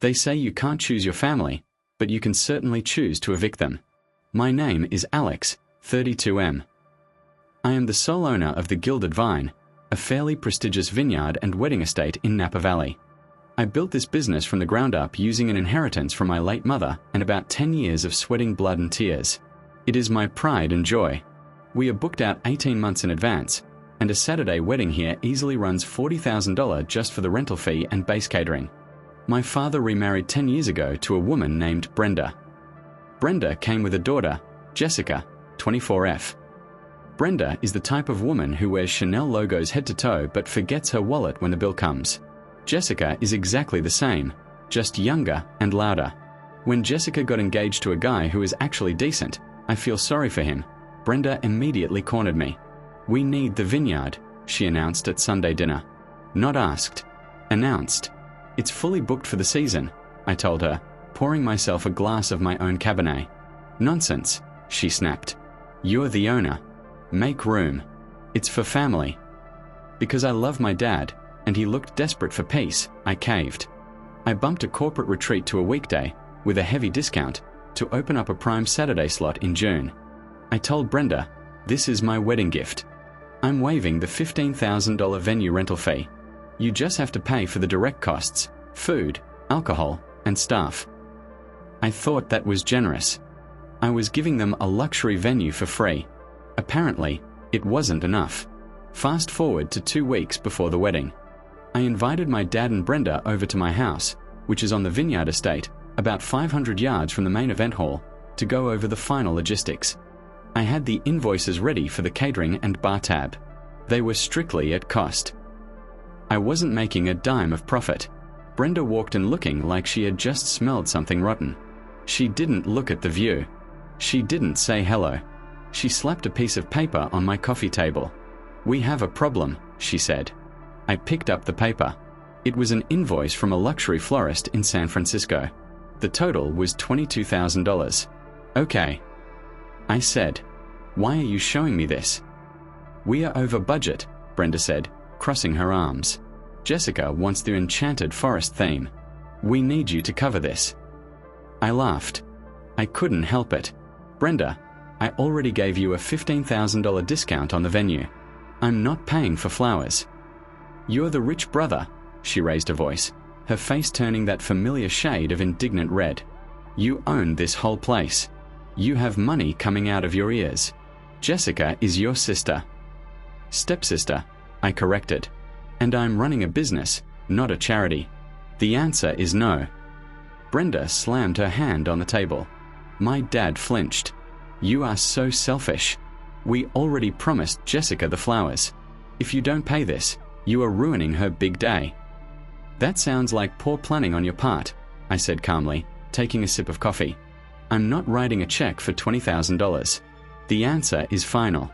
They say you can't choose your family, but you can certainly choose to evict them. My name is Alex, 32M. I am the sole owner of the Gilded Vine, a fairly prestigious vineyard and wedding estate in Napa Valley. I built this business from the ground up using an inheritance from my late mother and about 10 years of sweating blood and tears. It is my pride and joy. We are booked out 18 months in advance, and a Saturday wedding here easily runs $40,000 just for the rental fee and base catering. My father remarried 10 years ago to a woman named Brenda. Brenda came with a daughter, Jessica, 24F. Brenda is the type of woman who wears Chanel logos head to toe but forgets her wallet when the bill comes. Jessica is exactly the same, just younger and louder. When Jessica got engaged to a guy who is actually decent, I feel sorry for him. Brenda immediately cornered me. "We need the vineyard," she announced at Sunday dinner. Not asked. Announced. "It's fully booked for the season," I told her, pouring myself a glass of my own Cabernet. "Nonsense," she snapped. "You're the owner. Make room. It's for family." Because I love my dad, and he looked desperate for peace, I caved. I bumped a corporate retreat to a weekday, with a heavy discount, to open up a prime Saturday slot in June. I told Brenda, "This is my wedding gift. I'm waiving the $15,000 venue rental fee. You just have to pay for the direct costs, food, alcohol, and staff." I thought that was generous. I was giving them a luxury venue for free. Apparently, it wasn't enough. Fast forward to 2 weeks before the wedding. I invited my dad and Brenda over to my house, which is on the vineyard estate, about 500 yards from the main event hall, to go over the final logistics. I had the invoices ready for the catering and bar tab. They were strictly at cost. I wasn't making a dime of profit. Brenda walked in looking like she had just smelled something rotten. She didn't look at the view. She didn't say hello. She slapped a piece of paper on my coffee table. "We have a problem," she said. I picked up the paper. It was an invoice from a luxury florist in San Francisco. The total was $22,000. "Okay," I said. "Why are you showing me this?" "We are over budget," Brenda said, crossing her arms. "Jessica wants the enchanted forest theme. We need you to cover this." I laughed. I couldn't help it. "Brenda, I already gave you a $15,000 discount on the venue. I'm not paying for flowers." "You're the rich brother," she raised her voice, her face turning that familiar shade of indignant red. "You own this whole place. You have money coming out of your ears. Jessica is your sister." "Stepsister," I corrected. "And I'm running a business, not a charity. The answer is no." Brenda slammed her hand on the table. My dad flinched. "You are so selfish. We already promised Jessica the flowers. If you don't pay this, you are ruining her big day." "That sounds like poor planning on your part," I said calmly, taking a sip of coffee. "I'm not writing a check for $20,000. The answer is final."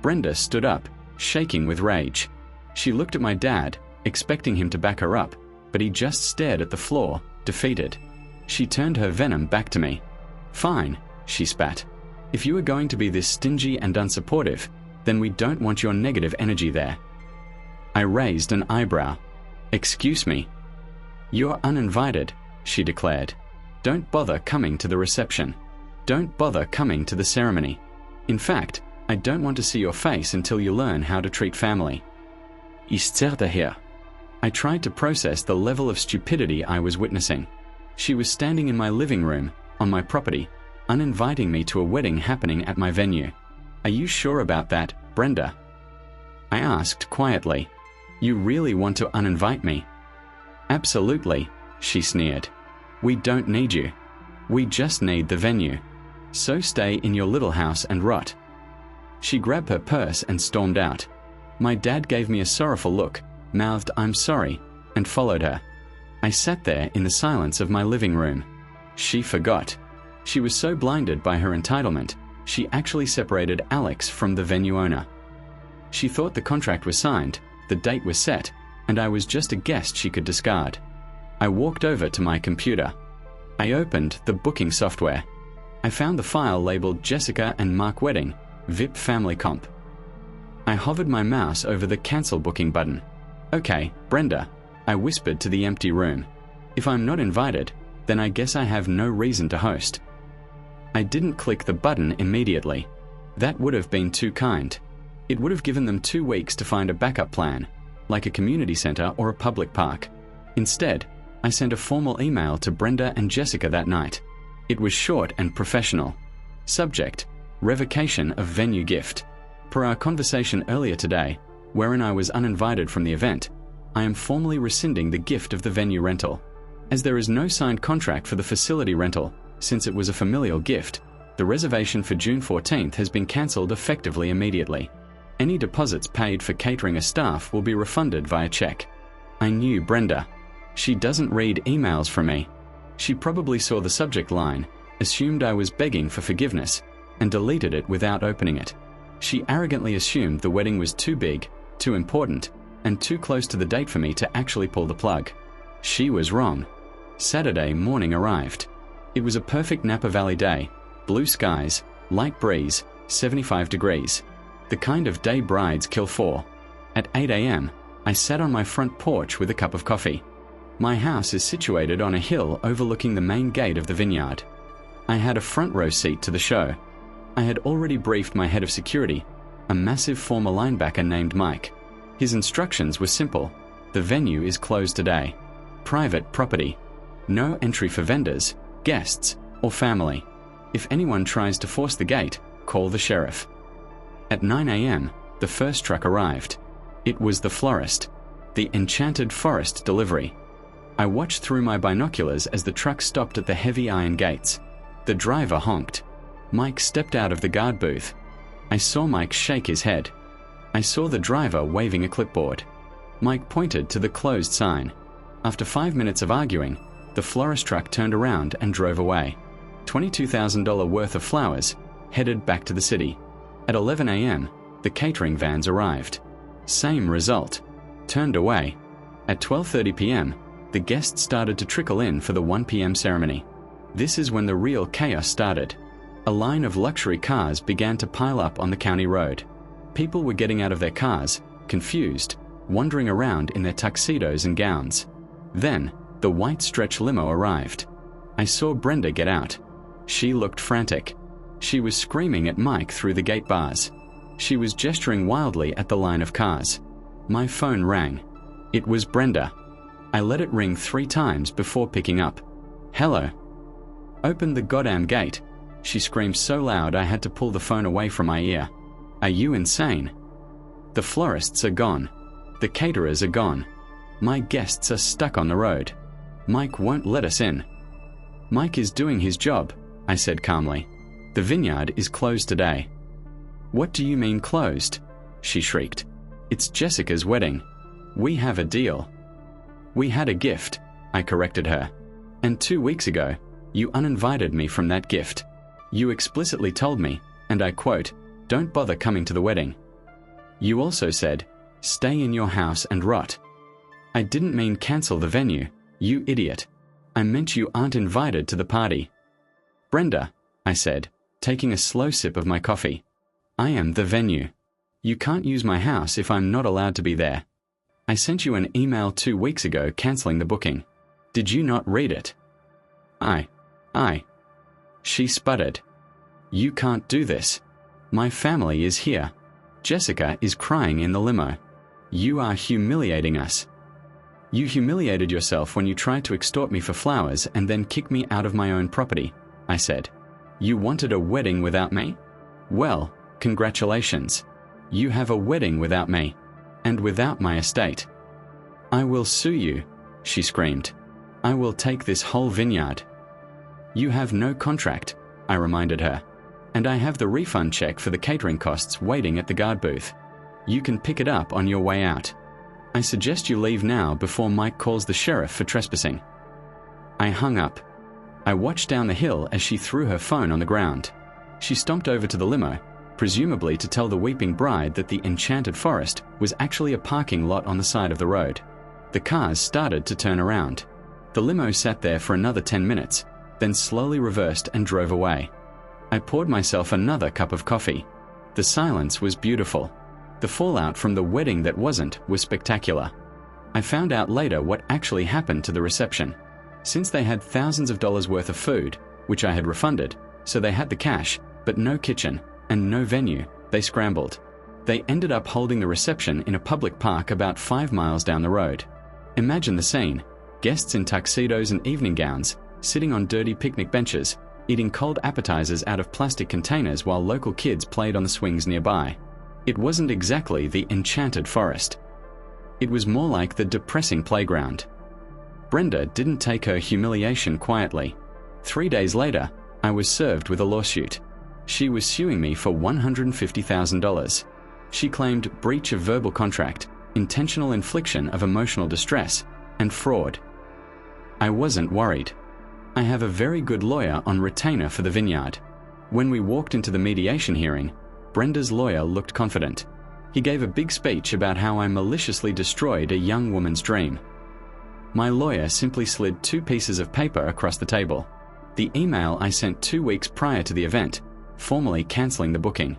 Brenda stood up, shaking with rage. She looked at my dad, expecting him to back her up, but he just stared at the floor, defeated. She turned her venom back to me. "Fine," she spat. "If you are going to be this stingy and unsupportive, then we don't want your negative energy there." I raised an eyebrow. "Excuse me." "You're uninvited," she declared. "Don't bother coming to the reception. Don't bother coming to the ceremony. In fact, I don't want to see your face until you learn how to treat family." Ich zerrte her. I tried to process the level of stupidity I was witnessing. She was standing in my living room, on my property, uninviting me to a wedding happening at my venue. "Are you sure about that, Brenda?" I asked quietly. "You really want to uninvite me?" "Absolutely," she sneered. "We don't need you. We just need the venue. So stay in your little house and rot." She grabbed her purse and stormed out. My dad gave me a sorrowful look, mouthed "I'm sorry," and followed her. I sat there in the silence of my living room. She forgot. She was so blinded by her entitlement, she actually separated Alex from the venue owner. She thought the contract was signed, the date was set, and I was just a guest she could discard. I walked over to my computer. I opened the booking software. I found the file labeled Jessica and Mark Wedding, VIP Family Comp. I hovered my mouse over the Cancel Booking button. "Okay, Brenda," I whispered to the empty room. If I'm not invited, then I guess I have no reason to host. I didn't click the button immediately. That would have been too kind. It would have given them 2 weeks to find a backup plan, like a community center or a public park. Instead, I sent a formal email to Brenda and Jessica that night. It was short and professional. Subject: revocation of venue gift. Per our conversation earlier today, wherein I was uninvited from the event, I am formally rescinding the gift of the venue rental. As there is no signed contract for the facility rental, since it was a familial gift, the reservation for June 14th has been cancelled effectively immediately. Any deposits paid for catering a staff will be refunded via check. I knew Brenda. She doesn't read emails from me. She probably saw the subject line, assumed I was begging for forgiveness, and deleted it without opening it. She arrogantly assumed the wedding was too big, too important, and too close to the date for me to actually pull the plug. She was wrong. Saturday morning arrived. It was a perfect Napa Valley day, blue skies, light breeze, 75 degrees. The kind of day brides kill for. At 8 a.m., I sat on my front porch with a cup of coffee. My house is situated on a hill overlooking the main gate of the vineyard. I had a front row seat to the show. I had already briefed my head of security, a massive former linebacker named Mike. His instructions were simple. The venue is closed today. Private property. No entry for vendors, guests, or family. If anyone tries to force the gate, call the sheriff. At 9 a.m., the first truck arrived. It was the florist. The Enchanted Forest delivery. I watched through my binoculars as the truck stopped at the heavy iron gates. The driver honked. Mike stepped out of the guard booth. I saw Mike shake his head. I saw the driver waving a clipboard. Mike pointed to the closed sign. After 5 minutes of arguing, the florist truck turned around and drove away. $22,000 worth of flowers, headed back to the city. At 11 a.m., the catering vans arrived. Same result. Turned away. At 12:30 p.m., the guests started to trickle in for the 1 p.m. ceremony. This is when the real chaos started. A line of luxury cars began to pile up on the county road. People were getting out of their cars, confused, wandering around in their tuxedos and gowns. Then, the white stretch limo arrived. I saw Brenda get out. She looked frantic. She was screaming at Mike through the gate bars. She was gesturing wildly at the line of cars. My phone rang. It was Brenda. I let it ring 3 times before picking up. Hello. Open the goddamn gate. She screamed so loud I had to pull the phone away from my ear. Are you insane? The florists are gone. The caterers are gone. My guests are stuck on the road. Mike won't let us in. Mike is doing his job, I said calmly. The vineyard is closed today. What do you mean closed? She shrieked. It's Jessica's wedding. We have a deal. We had a gift, I corrected her. And 2 weeks ago, you uninvited me from that gift. You explicitly told me, and I quote, don't bother coming to the wedding. You also said, stay in your house and rot. I didn't mean cancel the venue, you idiot. I meant you aren't invited to the party. Brenda, I said, taking a slow sip of my coffee. I am the venue. You can't use my house if I'm not allowed to be there. I sent you an email 2 weeks ago canceling the booking. Did you not read it? I. She sputtered. You can't do this. My family is here. Jessica is crying in the limo. You are humiliating us. You humiliated yourself when you tried to extort me for flowers and then kick me out of my own property, I said. You wanted a wedding without me? Well, congratulations. You have a wedding without me, and without my estate. I will sue you, she screamed. I will take this whole vineyard. You have no contract, I reminded her, and I have the refund check for the catering costs waiting at the guard booth. You can pick it up on your way out. I suggest you leave now before Mike calls the sheriff for trespassing. I hung up. I watched down the hill as she threw her phone on the ground. She stomped over to the limo, presumably to tell the weeping bride that the Enchanted Forest was actually a parking lot on the side of the road. The cars started to turn around. The limo sat there for another 10 minutes, then slowly reversed and drove away. I poured myself another cup of coffee. The silence was beautiful. The fallout from the wedding that wasn't was spectacular. I found out later what actually happened to the reception. Since they had thousands of dollars worth of food, which I had refunded, so they had the cash, but no kitchen, and no venue, they scrambled. They ended up holding the reception in a public park about 5 miles down the road. Imagine the scene: guests in tuxedos and evening gowns, sitting on dirty picnic benches, eating cold appetizers out of plastic containers while local kids played on the swings nearby. It wasn't exactly the enchanted forest. It was more like the depressing playground. Brenda didn't take her humiliation quietly. 3 days later, I was served with a lawsuit. She was suing me for $150,000. She claimed breach of verbal contract, intentional infliction of emotional distress, and fraud. I wasn't worried. I have a very good lawyer on retainer for the vineyard. When we walked into the mediation hearing, Brenda's lawyer looked confident. He gave a big speech about how I maliciously destroyed a young woman's dream. My lawyer simply slid 2 pieces of paper across the table. The email I sent 2 weeks prior to the event, formally cancelling the booking.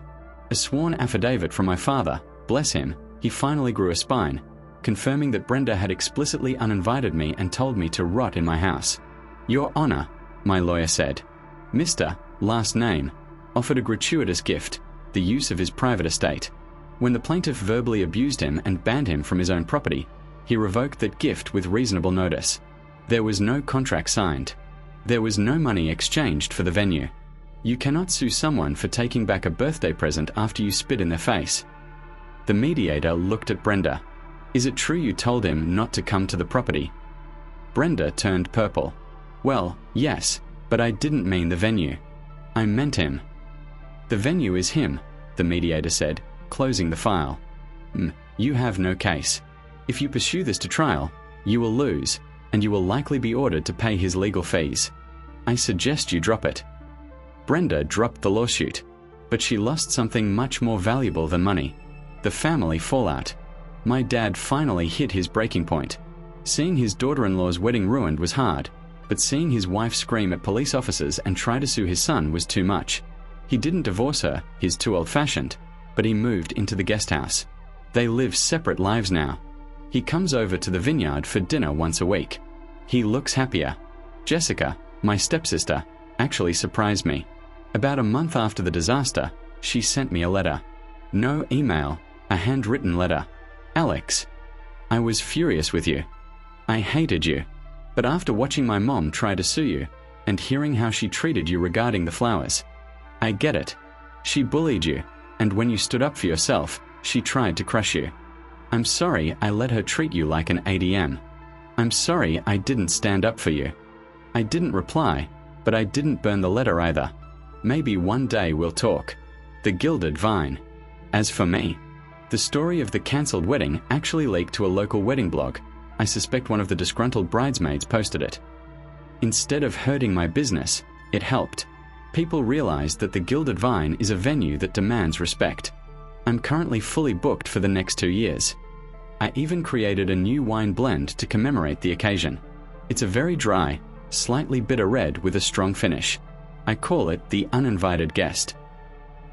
A sworn affidavit from my father, bless him, he finally grew a spine, confirming that Brenda had explicitly uninvited me and told me to rot in my house. Your Honor, my lawyer said. Mr., last name, offered a gratuitous gift, the use of his private estate. When the plaintiff verbally abused him and banned him from his own property, he revoked that gift with reasonable notice. There was no contract signed. There was no money exchanged for the venue. You cannot sue someone for taking back a birthday present after you spit in their face. The mediator looked at Brenda. Is it true you told him not to come to the property? Brenda turned purple. Well, yes, but I didn't mean the venue. I meant him. The venue is him, the mediator said, closing the file. You have no case. If you pursue this to trial, you will lose, and you will likely be ordered to pay his legal fees. I suggest you drop it. Brenda dropped the lawsuit, but she lost something much more valuable than money: the family fallout. My dad finally hit his breaking point. Seeing his daughter-in-law's wedding ruined was hard, but seeing his wife scream at police officers and try to sue his son was too much. He didn't divorce her, he's too old-fashioned, but he moved into the guest house. They live separate lives now. He comes over to the vineyard for dinner once a week. He looks happier. Jessica, my stepsister, actually surprised me. About a month after the disaster, she sent me a letter. No email, a handwritten letter. Alex, I was furious with you. I hated you. But after watching my mom try to sue you, and hearing how she treated you regarding the flowers, I get it. She bullied you, and when you stood up for yourself, she tried to crush you. I'm sorry I let her treat you like an ADM. I'm sorry I didn't stand up for you. I didn't reply, but I didn't burn the letter either. Maybe one day we'll talk. The Gilded Vine. As for me, the story of the cancelled wedding actually leaked to a local wedding blog. I suspect one of the disgruntled bridesmaids posted it. Instead of hurting my business, it helped. People realized that the Gilded Vine is a venue that demands respect. I'm currently fully booked for the next 2 years. I even created a new wine blend to commemorate the occasion. It's a very dry, slightly bitter red with a strong finish. I call it the Uninvited Guest.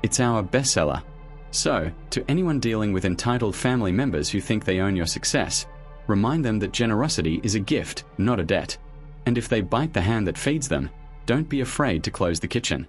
It's our bestseller. So, to anyone dealing with entitled family members who think they own your success, remind them that generosity is a gift, not a debt. And if they bite the hand that feeds them, don't be afraid to close the kitchen.